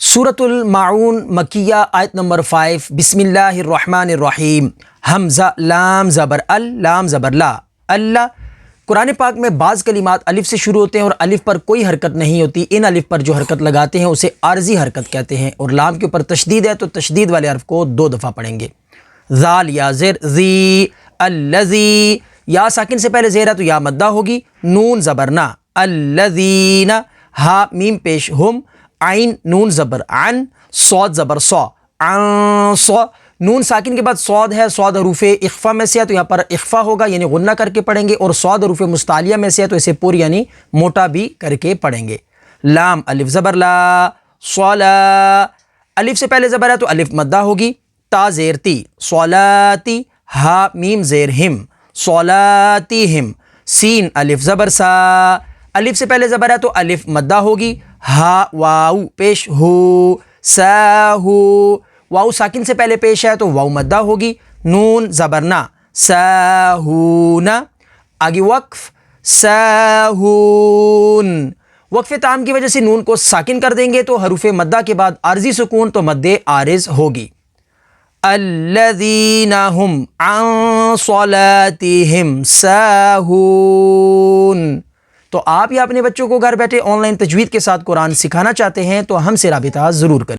سورۃ الماعون مکیہ آیت نمبر 5 بسم اللہ الرحمن الرحیم حمزہ لام زبر لام زبر لا اللہ۔ قرآن پاک میں بعض کلمات الف سے شروع ہوتے ہیں اور الف پر کوئی حرکت نہیں ہوتی، ان الف پر جو حرکت لگاتے ہیں اسے عارضی حرکت کہتے ہیں، اور لام کے اوپر تشدید ہے تو تشدید والے حرف کو 2 دفعہ پڑھیں گے۔ ذال یا زیر ذی الذی، یا ساکن سے پہلے زیر ہے تو یا مدہ ہوگی، نون زبر نا الذین، ہا میم پیش ہم، عین نون زبر عن، صاد زبر صا عن صا، نون ساکن کے بعد صاد ہے، صاد حروف اخفا میں سے ہے تو یہاں پر اخفا ہوگا یعنی غنہ کر کے پڑھیں گے، اور صاد حروف مستعلیہ میں سے ہے تو اسے پوری یعنی موٹا بھی کر کے پڑھیں گے۔ لام الف زبر لا صلا، الف سے پہلے زبر ہے تو الف مدہ ہوگی، تا زیر تی صلاتی، ہا میم زیر ہم صلاتہم، سین الف زبر سا، الف سے پہلے زبر ہے تو الف مدہ ہوگی، ہا واو پیش ہو ساہو، واو ساکن سے پہلے پیش ہے تو واو مدہ ہوگی، نون زبر نا ساہونا، آگے وقف ساہون، وقف تام کی وجہ سے نون کو ساکن کر دیں گے تو حروف مدہ کے بعد عارضی سکون تو مد عارض ہوگی۔ الذین هم عن صلاتہم ساہون۔ تو آپ یا اپنے بچوں کو گھر بیٹھے آن لائن تجوید کے ساتھ قرآن سکھانا چاہتے ہیں تو ہم سے رابطہ ضرور کریں۔